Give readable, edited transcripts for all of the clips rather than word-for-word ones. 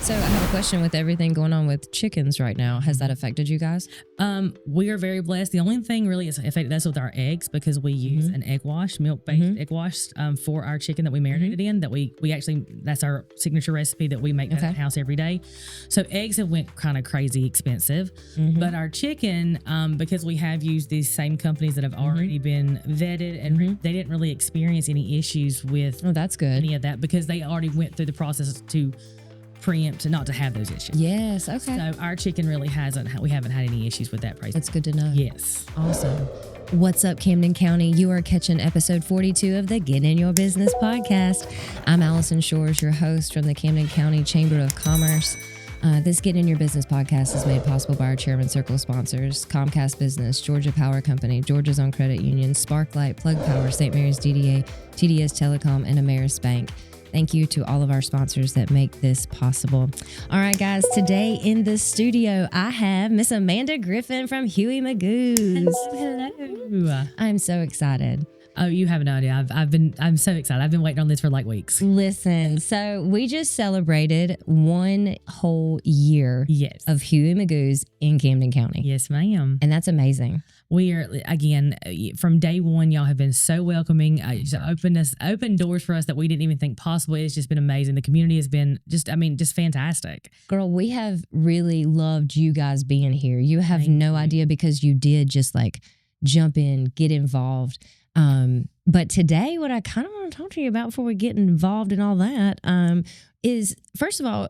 So I have a question with everything going on with chickens right now. Has that affected you guys? We are very blessed. The only thing really is affected us with our eggs because we use an egg wash, milk-based egg wash for our chicken that we marinated in. That we actually, that's our signature recipe that we make at the house every day. So eggs have went kind of crazy expensive, but our chicken, because we have used these same companies that have already been vetted and they didn't really experience any issues with that's good. any of that because they already went through the process to preempt not to have those issues. Yes, okay. So our chicken really we haven't had any issues with that price. That's good to know. Yes. Awesome. What's up, Camden County? You are catching episode 42 of the Get In Your Business podcast. I'm Alison Shores, your host from the Camden County Chamber of Commerce. This Get In Your Business podcast is made possible by our Chairman Circle sponsors, Comcast Business, Georgia Power Company, Georgia's Own Credit Union, Sparklight, Plug Power, St. Mary's DDA, TDS Telecom, and Ameris Bank. Thank you to all of our sponsors that make this possible. All right, guys, today in the studio, I have Miss Amanda Griffin from Huey Magoos. Hello. I'm so excited. Oh, you have no idea. I'm so excited. I've been waiting on this for like weeks. Listen, so we just celebrated 1 whole year of Huey Magoos in Camden County. Yes, ma'am. And that's amazing. We are, again, from day one, y'all have been so welcoming. Opened doors for us that we didn't even think possible. It's just been amazing. The community has been just fantastic. Girl, we have really loved you guys being here. You have no idea because you did just like jump in, get involved. But today, what I kind of want to talk to you about before we get involved in all that, is first of all,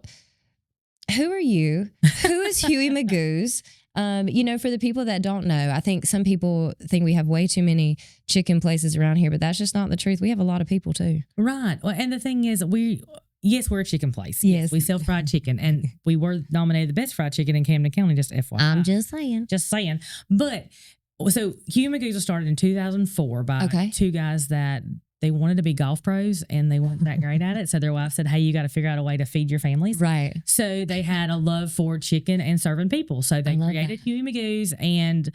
who are you? Who is Huey Magoos? For the people that don't know, I think some people think we have way too many chicken places around here, but that's just not the truth. We have a lot of people too. Right. Well, and the thing is, we're a chicken place. Yes. We sell fried chicken, and we were nominated the best fried chicken in Camden County, just FYI. I'm just saying. But so Huey Magoos was started in 2004 by two guys that they wanted to be golf pros and they weren't that great at it. So their wife said, hey, you got to figure out a way to feed your families. Right. So they had a love for chicken and serving people. So they created Huey Magoos, and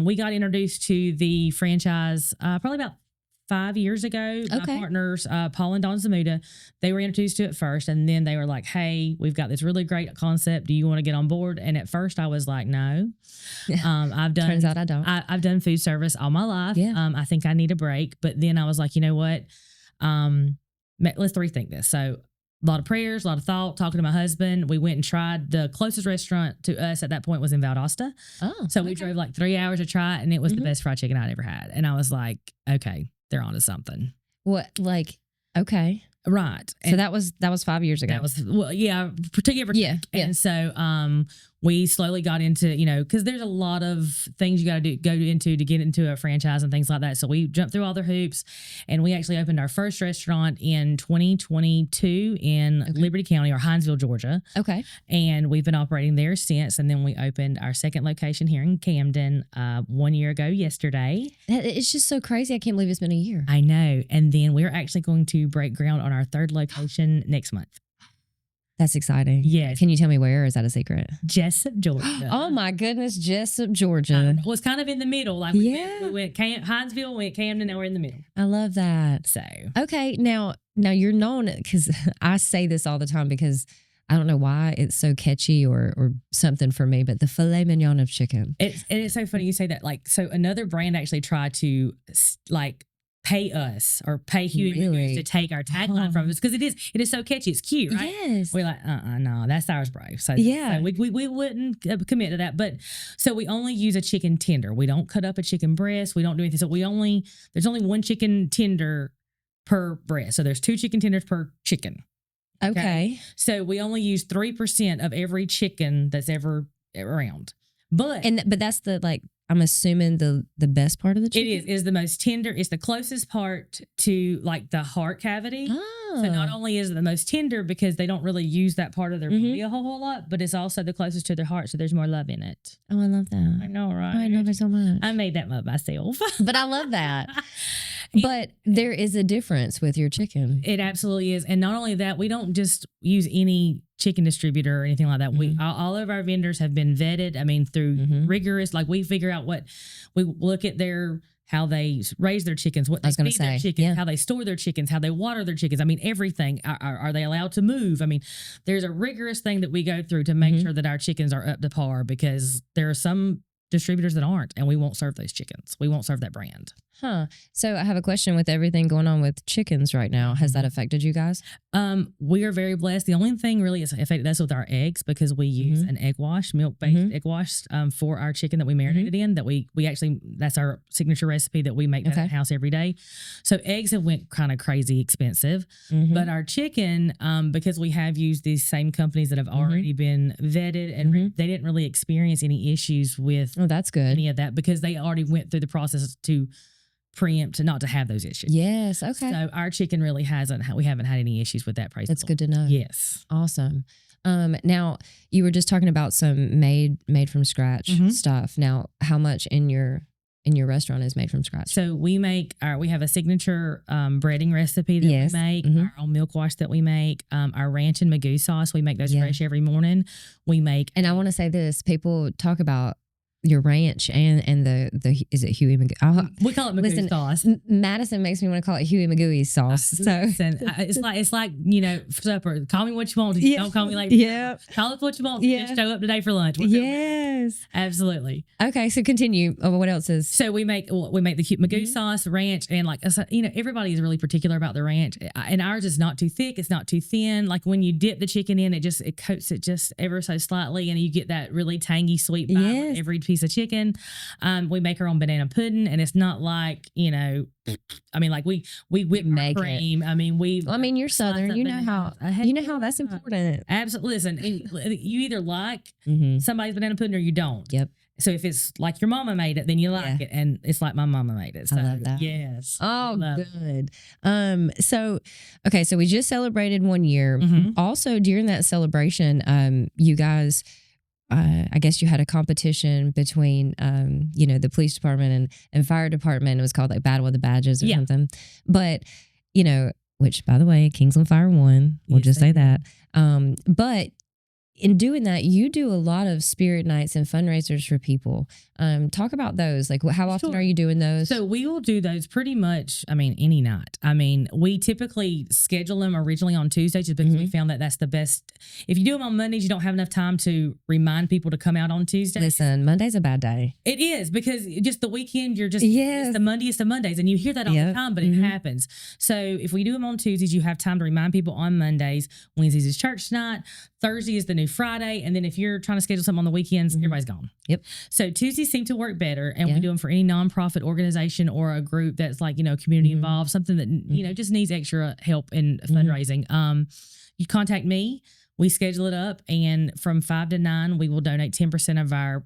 we got introduced to the franchise probably about 5 years ago. My partners, Paul and Dawn Zamuda, they were introduced to it first, and then they were like, hey, we've got this really great concept. Do you want to get on board? And at first I was like, no. Turns out I don't. I've done food service all my life. Yeah. I think I need a break. But then I was like, you know what? Let's rethink this. So a lot of prayers, a lot of thought, talking to my husband. We went and tried. The closest restaurant to us at that point was in Valdosta. Oh, so we drove like 3 hours to try it, and it was the best fried chicken I'd ever had. And I was like, okay, they're onto something. What, like, okay. Right. So that was 5 years ago. That was, yeah. And so we slowly got into, because there's a lot of things you got to go into to get into a franchise and things like that. So we jumped through all the hoops, and we actually opened our first restaurant in 2022 in Liberty County, or Hinesville, Georgia. Okay. And we've been operating there since. And then we opened our second location here in Camden 1 year ago yesterday. It's just so crazy. I can't believe it's been a year. I know. And then we're actually going to break ground on our third location next month. That's exciting. Yes. Can you tell me where, or is that a secret? Jessup, Georgia. Oh my goodness, Jessup, Georgia. Was kind of in the middle. Like we went Hinesville, went Camden, now we're in the middle. I love that. So okay, now you're known, because I say this all the time because I don't know why it's so catchy or something for me, but the Filet Mignon of Chicken. It's so funny you say that. Like, so another brand actually tried to pay us or pay Huey Magoos to take our tagline from us, because it is so catchy. It's cute, right? Yes. We're like, no, that's ours, bro. So yeah, so we wouldn't commit to that. But so we only use a chicken tender. We don't cut up a chicken breast. We don't do anything. So there's only one chicken tender per breast. So there's 2 chicken tenders per chicken. Okay. So we only use 3% of every chicken that's ever around. But that's the, I'm assuming the best part of the chicken? It is the most tender. It's the closest part to like the heart cavity. Oh. So not only is it the most tender because they don't really use that part of their body a whole lot, but it's also the closest to their heart. So there's more love in it. Oh, I love that. I know, right? Oh, I love it so much. I made that up myself. But I love that. But there is a difference with your chicken. It absolutely is. And not only that, we don't just use any chicken distributor or anything like that. We all of our vendors have been vetted. I mean, through rigorous, like we figure out we look at their how they raise their chickens, what they feed their chickens, how they store their chickens, how they water their chickens. I mean, everything. Are they allowed to move? I mean, there's a rigorous thing that we go through to make sure that our chickens are up to par, because there are some distributors that aren't, and we won't serve those chickens. We won't serve that brand. Huh. So I have a question. With everything going on with chickens right now, has that affected you guys? We are very blessed. The only thing really is affected us with our eggs, because we use an egg wash, milk-based egg wash for our chicken that we marinated in, that we actually, that's our signature recipe that we make at the house every day. So eggs have went kind of crazy expensive, but our chicken, because we have used these same companies that have already been vetted, and they didn't really experience any issues with that's good. Any of that, because they already went through the process to preempt not to have those issues. Yes. Okay. So our chicken really we haven't had any issues with that price. That's good to know. Yes. Awesome. Now you were just talking about some made from scratch stuff. Now, how much in your restaurant is made from scratch? So we have a signature breading recipe that we make, our own milk wash that we make, our ranch and Magoo sauce. We make those fresh every morning. We make, and I want to say this: people talk about your ranch and the is it Huey Magoo? We call it Magoo sauce. Madison makes me want to call it Huey Magoo sauce. It's like supper. Call me what you want. Don't call me like call it what you want. Just show up today for lunch. Yes, absolutely. Okay, so continue. What else is? So we make the Magoo sauce, ranch, and everybody is really particular about the ranch, and ours is not too thick. It's not too thin. Like when you dip the chicken in, it coats it just ever so slightly, and you get that really tangy sweet vibe with every piece of chicken. We make our own banana pudding, and it's not like we whip cream. You're Southern. You know how that's important. Absolutely. Listen, you either like somebody's banana pudding or you don't. Yep. So if it's like your mama made it, then you like it, and it's like my mama made it. So I love that. Yes. Oh, good. So we just celebrated 1 year. Also, during that celebration, you guys, I guess you had a competition between, the police department and fire department. It was called like Battle of the Badges or something. But, which by the way, Kingsland Fire won. We'll just say that. But in doing that, you do a lot of spirit nights and fundraisers for people. Talk about those. Like, how often are you doing those? So we will do those pretty much, any night. We typically schedule them originally on Tuesdays just because we found that that's the best. If you do them on Mondays, you don't have enough time to remind people to come out on Tuesdays. Listen, Monday's a bad day. It is, because just the weekend, you're just, it's the Mondays to Mondays, and you hear that all the time, but it happens. So if we do them on Tuesdays, you have time to remind people on Mondays. Wednesdays is church night. Thursday is the new Friday. And then if you're trying to schedule something on the weekends, everybody's gone. Yep. So Tuesdays seem to work better. And we do them for any nonprofit organization or a group that's like, community involved, something that, just needs extra help in fundraising. You contact me. We schedule it up, and from 5 to 9, we will donate 10% of our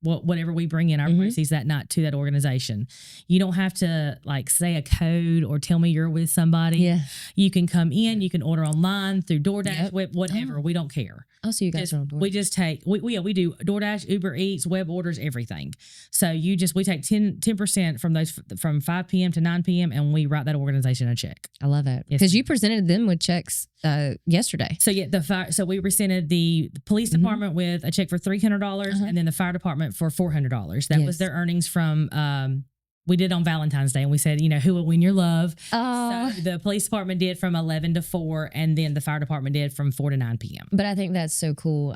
whatever we bring in our proceeds that night to that organization. You don't have to say a code or tell me you're with somebody. Yeah. You can come in. You can order online through DoorDash, whatever. We don't care. Oh, so you guys are on DoorDash. We just take we do DoorDash, Uber Eats, web orders, everything. So we take 10% from those from 5 p.m. to 9 p.m. and we write that organization a check. I love it because you presented them with checks yesterday. So we presented the police department with a check for $300 and then the fire department for $400. That was their earnings from. We did on Valentine's Day, and we said, who will win your love? Oh. So the police department did from 11 to 4, and then the fire department did from 4 to 9 p.m. But I think that's so cool.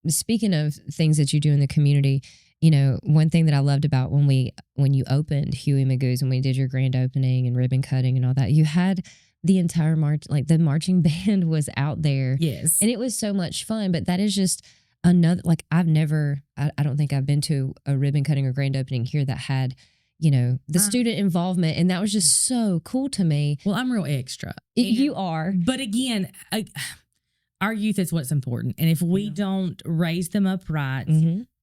Speaking of things that you do in the community, one thing that I loved about when you opened Huey Magoos, and we did your grand opening and ribbon cutting and all that, you had the entire the marching band was out there. Yes. And it was so much fun, but that is just another, I don't think I've been to a ribbon cutting or grand opening here that had the student involvement, and that was just so cool to me. Well, I'm real extra. You are. But again, our youth is what's important. And if we don't raise them up right,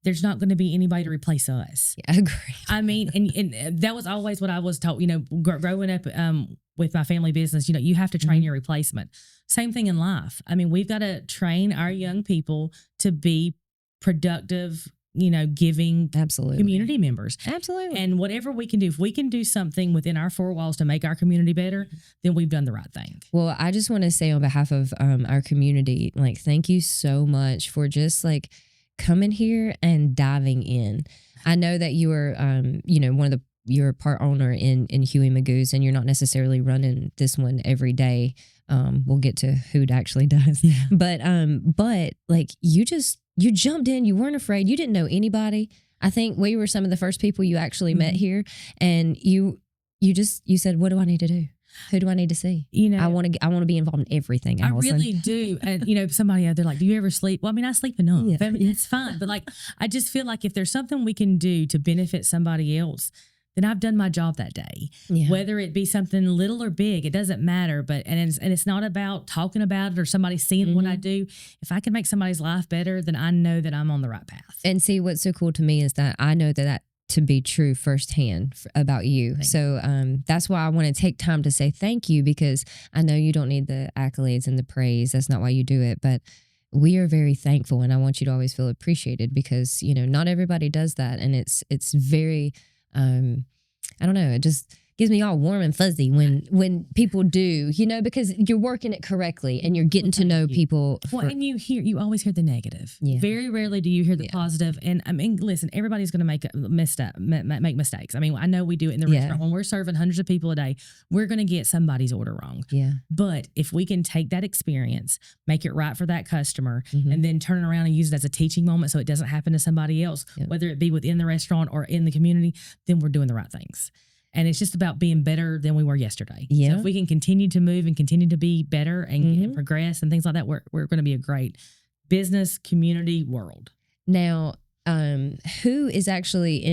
there's not going to be anybody to replace us. Yeah, I agree. And that was always what I was taught, growing up with my family business, you have to train your replacement. Same thing in life. We've got to train our young people to be productive, giving community members. Absolutely. And whatever we can do, if we can do something within our four walls to make our community better, then we've done the right thing. Well, I just want to say on behalf of our community, thank you so much for just coming here and diving in. I know that you are, one of you're a part owner in Huey Magoos, and you're not necessarily running this one every day. We'll get to who it actually does, but like you jumped in, you weren't afraid, you didn't know anybody. I think we were some of the first people you actually met here, and you said, what do I need to do? Who do I need to see? I want to be involved in everything, Alison. I really do. And somebody out there like, do you ever sleep? Well, I mean, I sleep enough. I mean, it's fine. But like, I just feel like if there's something we can do to benefit somebody else, then I've done my job that day. Yeah. Whether it be something little or big, it doesn't matter. But it's not about talking about it or somebody seeing what I do. If I can make somebody's life better, then I know that I'm on the right path. And see, what's so cool to me is that I know that to be true firsthand about you. So that's why I want to take time to say thank you, because I know you don't need the accolades and the praise. That's not why you do it. But we are very thankful, and I want you to always feel appreciated, because not everybody does that, and it's very I don't know, it just gives me all warm and fuzzy when people do, because you're working it correctly and you're getting to know people. And you always hear the negative. Yeah. Very rarely do you hear the positive. And I mean, listen, everybody's going to make mistakes. I mean, I know we do it in the restaurant. When we're serving hundreds of people a day, we're going to get somebody's order wrong. Yeah. But if we can take that experience, make it right for that customer, and then turn it around and use it as a teaching moment so it doesn't happen to somebody else, whether it be within the restaurant or in the community, then we're doing the right things. And it's just about being better than we were yesterday. Yeah. So if we can continue to move and continue to be better and progress and things like that, we're going to be a great business, community, world. Now, who is actually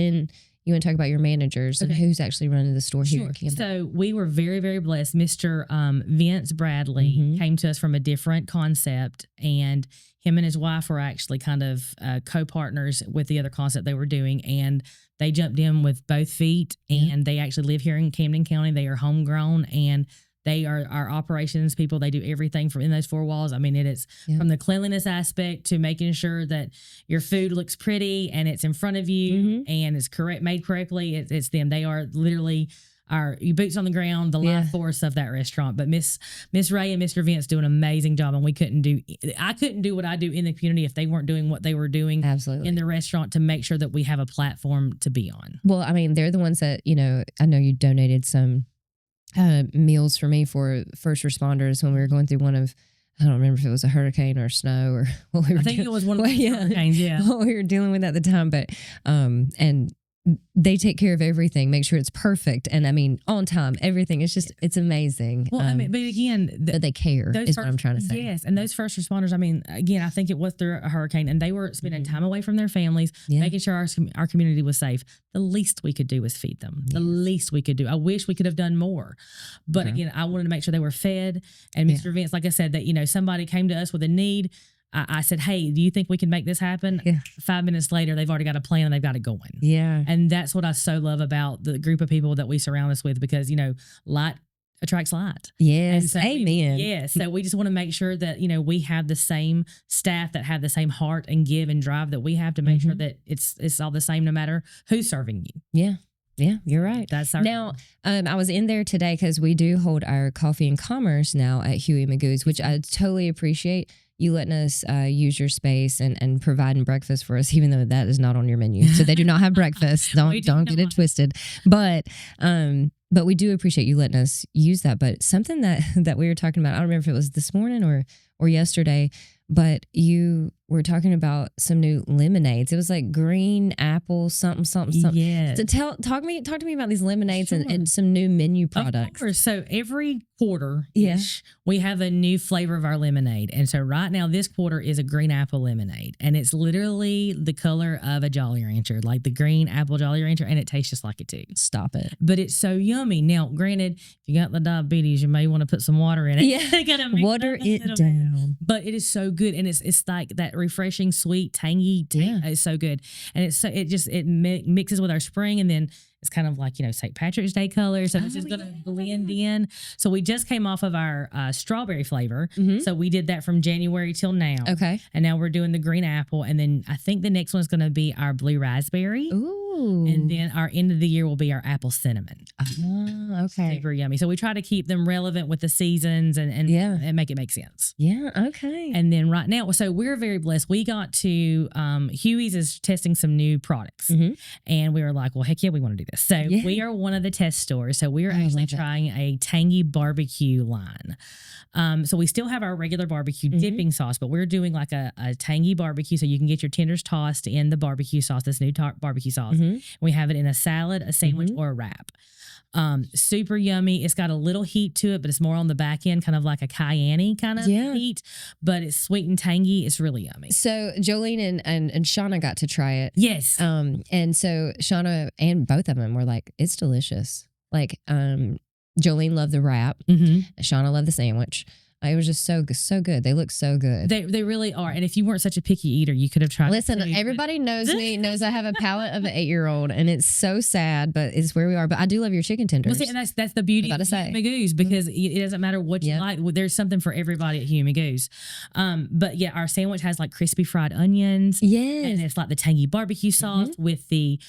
you want to talk about your managers and who's actually running the store here in Camden? So we were very, very blessed. Mr. Vince Bradley came to us from a different concept, and him and his wife were actually kind of co-partners with the other concept they were doing, and they jumped in with both feet, and they actually live here in Camden County. They are homegrown, and they are our operations people. They do everything from in those four walls. I mean, it is from the cleanliness aspect to making sure that your food looks pretty and it's in front of you and it's made correctly. It's them. They are literally our boots on the ground, the life force of that restaurant. But Miss Ray and Mr. Vince do an amazing job, and I couldn't do what I do in the community if they weren't doing what they were doing in the restaurant to make sure that we have a platform to be on. Well, I mean, they're the ones that, I know you donated some meals for me for first responders when we were going through one of, I don't remember if it was a hurricane or snow or what we were it was one of the hurricanes, what we were dealing with at the time. But, and they take care of everything, make sure it's perfect. And I mean, on time, everything. It's just, it's amazing. Well, I mean, but again, but they care is what I'm trying to say. Yes. And those first responders, I mean, again, I think it was through a hurricane, and they were spending time away from their families, making sure our community was safe. The least we could do was feed them. The least we could do. I wish we could have done more. But again, I wanted to make sure they were fed. And Mr. Vince, like I said, that, somebody came to us with a need. I said, hey, do you think we can make this happen? Yeah. 5 minutes later, they've already got a plan and they've got it going. Yeah. And that's what I so love about the group of people that we surround us with, because, light attracts light. Yes. So amen. So we just want to make sure that, we have the same staff that have the same heart and give and drive that we have to make sure that it's all the same no matter who's serving you. Yeah. Yeah, you're right. That's our now. I was in there today because we do hold our coffee and commerce now at Huey Magoos, which I totally appreciate you letting us use your space and providing breakfast for us, even though that is not on your menu. So they do not have breakfast. Don't get it twisted. But we do appreciate you letting us use that. But something that we were talking about, I don't remember if it was this morning or yesterday, but you were talking about some new lemonades. It was like green apple something. Yeah. So talk to me about these lemonades and some new menu products. Of course. So every quarter-ish, we have a new flavor of our lemonade. And so right now, this quarter is a green apple lemonade. And it's literally the color of a Jolly Rancher, like the green apple Jolly Rancher. And it tastes just like it too. Stop it. But it's so yummy. Now, granted, if you got the diabetes, you may want to put some water in it. Yeah. Water it down. But it is so good. And it's like that refreshing, sweet, tangy taste. It's so good. And it mixes with our spring, and then it's kind of like, St. Patrick's Day color. So it's just going to blend in. So we just came off of our strawberry flavor. Mm-hmm. So we did that from January till now. Okay. And now we're doing the green apple. And then I think the next one's going to be our blue raspberry. Ooh, And then our end of the year will be our apple cinnamon. Okay. Super yummy. So we try to keep them relevant with the seasons and make it make sense. Yeah. Okay. And then right now, so we're very blessed. We got to, Huey's is testing some new products. And we were like, well, heck yeah, we want to do this. So we are one of the test stores. So we are actually trying a tangy barbecue line. So we still have our regular barbecue dipping sauce, but we're doing like a tangy barbecue. So you can get your tenders tossed in the barbecue sauce, this new barbecue sauce. We have it in a salad, a sandwich, or a wrap. Super yummy. It's got a little heat to it, but it's more on the back end, kind of like a cayenne kind of heat, but it's sweet and tangy. It's really yummy. So Jolene and Shauna got to try it. Yes. And so Shauna and both of them were like, it's delicious. Like, Jolene loved the wrap. Shauna loved the sandwich. It was just so good. They look so good. They really are. And if you weren't such a picky eater, you could have tried. Listen, everybody knows me, knows I have a palate of an 8-year-old, and it's so sad, but it's where we are. But I do love your chicken tenders. Well, see, and that's the beauty of Huey Magoos, because it doesn't matter what you like. There's something for everybody at Huey Magoos. But yeah, our sandwich has like crispy fried onions. Yes. And it's like the tangy barbecue sauce with the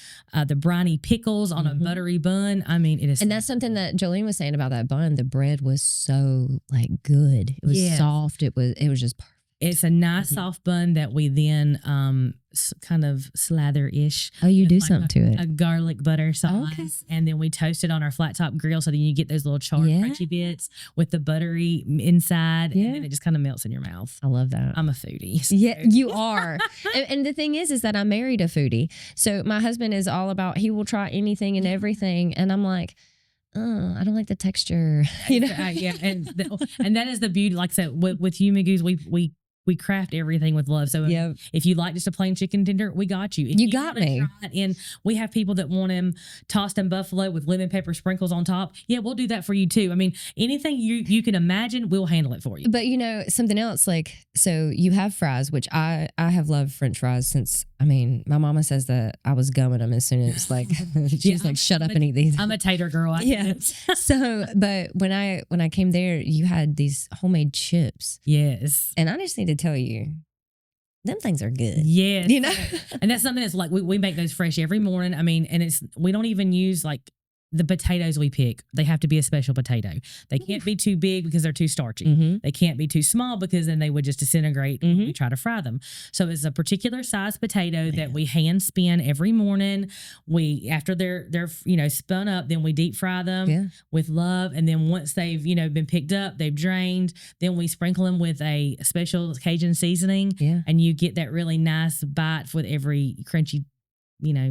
briny pickles on a buttery bun. I mean, it is. And that's something that Jolene was saying about that bun. The bread was so like good. It was soft. It was just perfect. It's a nice soft bun that we then kind of slather-ish. Oh, you do like something to it. A garlic butter sauce. Okay. And then we toast it on our flat top grill, so then you get those little charred crunchy bits with the buttery inside. Yeah. And then it just kind of melts in your mouth. I love that. I'm a foodie. So. Yeah, you are. and the thing is that I married a foodie. So my husband is all about, he will try anything and everything. And I'm like, I don't like the texture, you know? And that is the beauty. Like I said, with Huey Magoos, we craft everything with love. So if you like just a plain chicken tender, we got you. If you got me. And we have people that want him tossed in buffalo with lemon pepper sprinkles on top. Yeah, we'll do that for you too. I mean, anything you can imagine, we'll handle it for you. But you know, something else, like, so you have fries, which I have loved French fries since, I mean, my mama says that I was gumming them as soon as like, she's like, shut up and eat these. I'm a tater girl. So, but when I came there, you had these homemade chips. Yes. And I just need to tell you, them things are good. Yes. You know? And that's something that's like, we make those fresh every morning. I mean, and we don't even use like the potatoes we pick. They have to be a special potato. They can't be too big because they're too starchy. They can't be too small because then they would just disintegrate when we try to fry them. So it's a particular size potato that we hand spin every morning. After they're spun up, then we deep fry them with love. And then once they've, been picked up, they've drained, then we sprinkle them with a special Cajun seasoning. Yeah. And you get that really nice bite with every crunchy,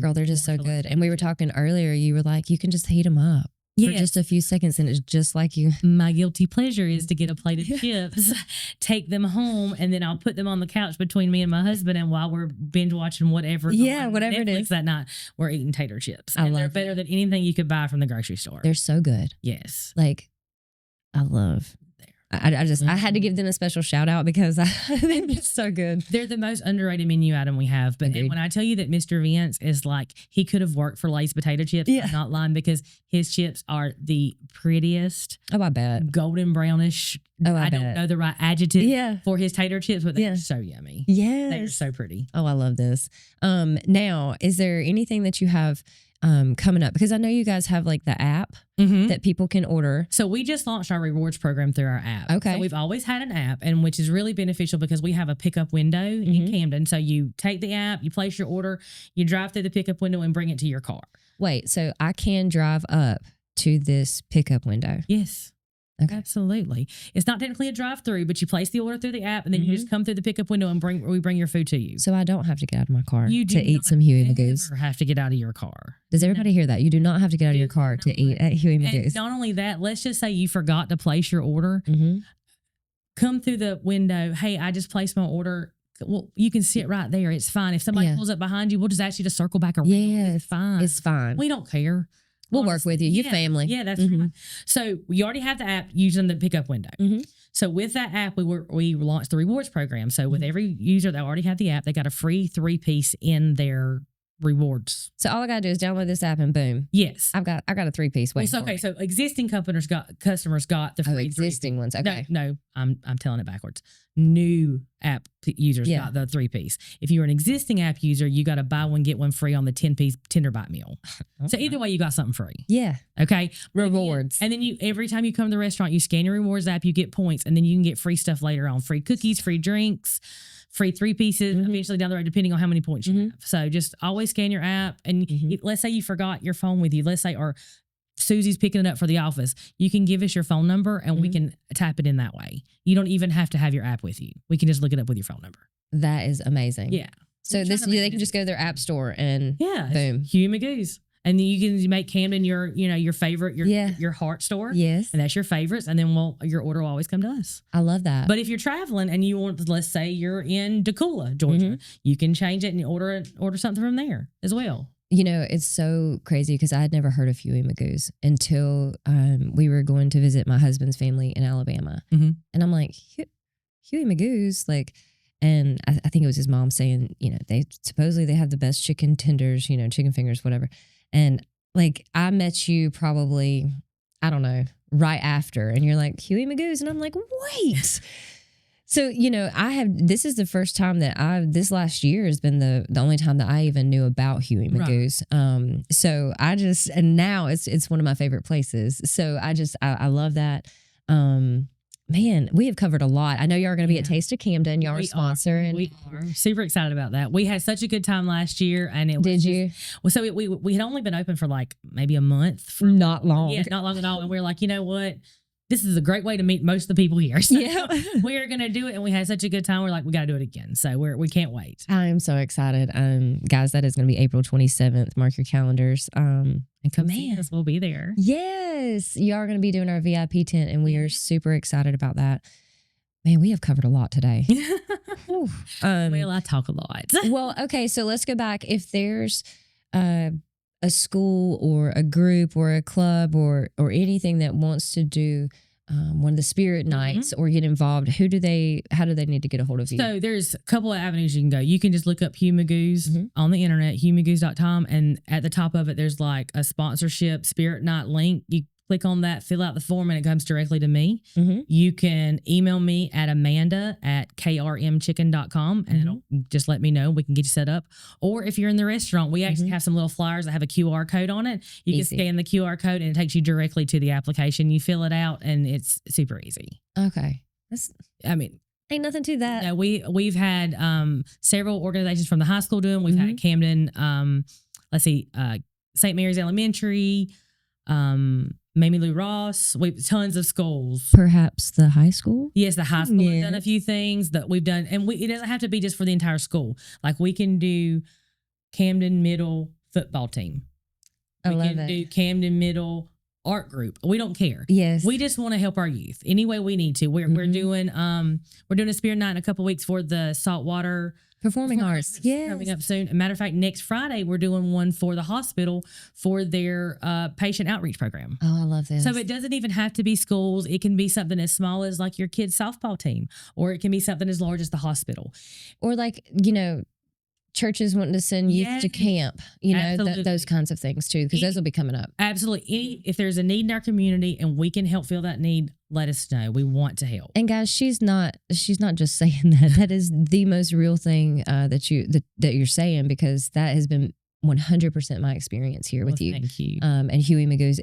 girl, they're just so good. And we were talking earlier, you were like, you can just heat them up for just a few seconds and it's just like you. My guilty pleasure is to get a plate of chips, take them home, and then I'll put them on the couch between me and my husband, and while we're binge watching whatever whatever it is that night, we're eating tater chips. I love they're better than anything you could buy from the grocery store. They're so good. Yes. Like, I love I had to give them a special shout out because they're so good. They're the most underrated menu item we have. But when I tell you that Mr. Vince is like, he could have worked for Lay's potato chips, I'm not lying, because his chips are the prettiest. Oh, I bet. Golden brownish. Oh, I don't know the right adjective for his tater chips, but they're so yummy. Yes. They're so pretty. Oh, I love this. Now, is there anything that you have coming up? Because I know you guys have like the app that people can order. So we just launched our rewards program through our app. Okay. So we've always had an app, and which is really beneficial because we have a pickup window in Camden. So you take the app, you place your order, you drive through the pickup window and bring it to your car. Wait, so I can drive up to this pickup window? Yes. Okay. Absolutely. It's not technically a drive-through, but you place the order through the app, and then you just come through the pickup window and we bring your food to you. So I don't have to get out of my car to eat some Huey Magoos. You have to get out of your car. Does everybody hear that? You do not have to get out of your car to eat at Huey Magoos. And not only that, let's just say you forgot to place your order. Come through the window. Hey, I just placed my order. Well, you can sit right there. It's fine. If somebody pulls up behind you, we'll just ask you to circle back around. Yeah, it's fine. It's fine. We don't care. We'll work with you. Your family. Yeah, that's right. So we already have the app using the pickup window. So with that app, we launched the rewards program. So with every user that already had the app, they got a free 3-piece in their rewards. So all I gotta do is download this app and boom. Yes. I got a 3-piece waiting for me. So existing customers got the free existing ones. Okay. No, I'm telling it backwards. New app users got the 3-piece. If you're an existing app user, you got to buy one, get one free on the 10-piece Tender Bite meal. Okay. So either way, you got something free. Yeah. Okay. Rewards. And then every time you come to the restaurant, you scan your rewards app, you get points, and then you can get free stuff later on. Free cookies, free drinks, free 3-pieces, eventually down the road, depending on how many points you have. So just always scan your app. And let's say you forgot your phone with you. Let's say, or Susie's picking it up for the office. You can give us your phone number and we can tap it in that way. You don't even have to have your app with you. We can just look it up with your phone number. That is amazing. Yeah. So they can just go to their app store and boom. Huey Magoos. And then you can make Camden your favorite, your heart store. Yes. And that's your favorites. And then your order will always come to us. I love that. But if you're traveling and you want, let's say you're in Decula, Georgia, you can change it and order something from there as well. You know, it's so crazy because I had never heard of Huey Magoos until we were going to visit my husband's family in Alabama. And I'm like, Huey Magoos, like, and I think it was his mom saying, you know, they have the best chicken tenders, you know, chicken fingers, whatever. And like, I met you probably, I don't know, right after, and you're like, Huey Magoos. And I'm like, wait. So, you know, this is the first time that this last year has been the only time that I even knew about Huey Magoos. Right. So and now it's one of my favorite places. So I love that. Man, we have covered a lot. I know y'all are going to be at Taste of Camden. Y'all are a sponsor. And we are super excited about that. We had such a good time last year. And it was Did you? Well, so we had only been open for like maybe a month. Not long. Yeah, not long at all. And we were like, you know what? This is a great way to meet most of the people here. So we are going to do it. And we had such a good time. We're like, we got to do it again. So we can't wait. I am so excited. Guys, that is going to be April 27th. Mark your calendars. And come see us. We'll be there. Yes. You are going to be doing our VIP tent. And we are super excited about that. Man, we have covered a lot today. Well, I talk a lot. Well, okay. So let's go back. If there's a school or a group or a club or anything that wants to do one of the spirit nights or get involved, how do they need to get a hold of you? So there's a couple of avenues you can go. You can just look up Huey Magoos on the internet, hueymagoos.com, and at the top of it there's like a sponsorship spirit night link. You click on that, fill out the form, and it comes directly to me. You can email me at amanda@krmchicken.com and it'll just let me know. We can get you set up. Or if you're in the restaurant, we actually have some little flyers that have a QR code on it. You can scan the QR code and it takes you directly to the application. You fill it out and it's super easy. Okay. Ain't nothing to that. No, we've had several organizations from the high school doing. We've had Camden, St. Mary's Elementary, Mamie Lou Ross. We've tons of schools. Perhaps the high school? Yes, the high school. We've done a few things that we've done. And it doesn't have to be just for the entire school. Like we can do Camden Middle football team. We can do Camden Middle art group. We don't care. Yes. We just want to help our youth any way we need to. We're doing a spirit night in a couple of weeks for the saltwater Performing arts. Yeah. Coming up soon. As a matter of fact, next Friday, we're doing one for the hospital for their patient outreach program. Oh, I love this. So it doesn't even have to be schools. It can be something as small as like your kid's softball team, or it can be something as large as the hospital. Or like, churches wanting to send youth to camp, those kinds of things too, because those will be coming up. Absolutely. If there's a need in our community and we can help fill that need, let us know. We want to help. And guys, she's not just saying that. That is the most real thing that you're saying, because that has been 100% my experience here with you. Thank you. And Huey Magoos,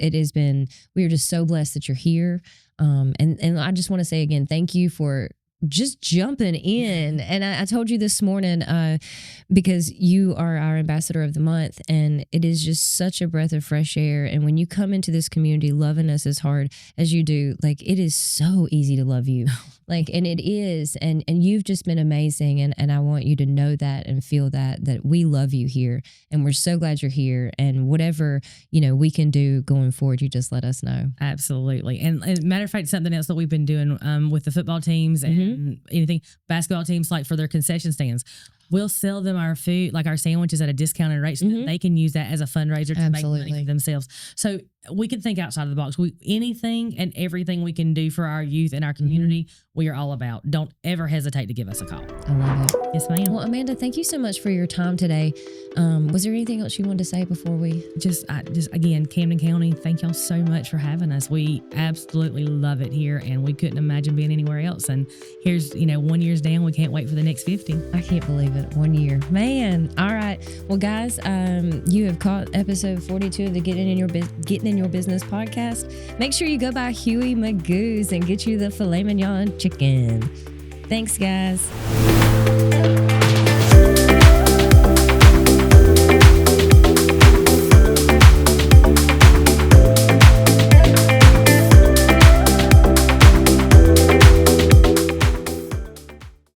we are just so blessed that you're here. And I just want to say again, thank you for just jumping in. And I told you this morning, because you are our ambassador of the month, and it is just such a breath of fresh air. And when you come into this community loving us as hard as you do, like, it is so easy to love you. And it is, and you've just been amazing. And I want you to know that and feel that we love you here, and we're so glad you're here. And whatever, we can do going forward, you just let us know. Absolutely. And matter of fact, something else that we've been doing with the football teams and anything, basketball teams, like for their concession stands, we'll sell them our food, like our sandwiches, at a discounted rate, so that they can use that as a fundraiser to make money for themselves. So we can think outside of the box. Anything and everything we can do for our youth and our community, we are all about. Don't ever hesitate to give us a call. I love it. Yes, ma'am. Well, Amanda, thank you so much for your time today. Was there anything else you wanted to say before we? Just again, Camden County, thank y'all so much for having us. We absolutely love it here, and we couldn't imagine being anywhere else. And here's, 1 year's down. We can't wait for the next 50. I can't believe it. 1 year. Man. All right. Well, guys, you have caught episode 42 of the Getting in Your Business podcast. Make sure you go by Huey Magoos and get you the Filet Mignon of Chicken. Thanks, guys.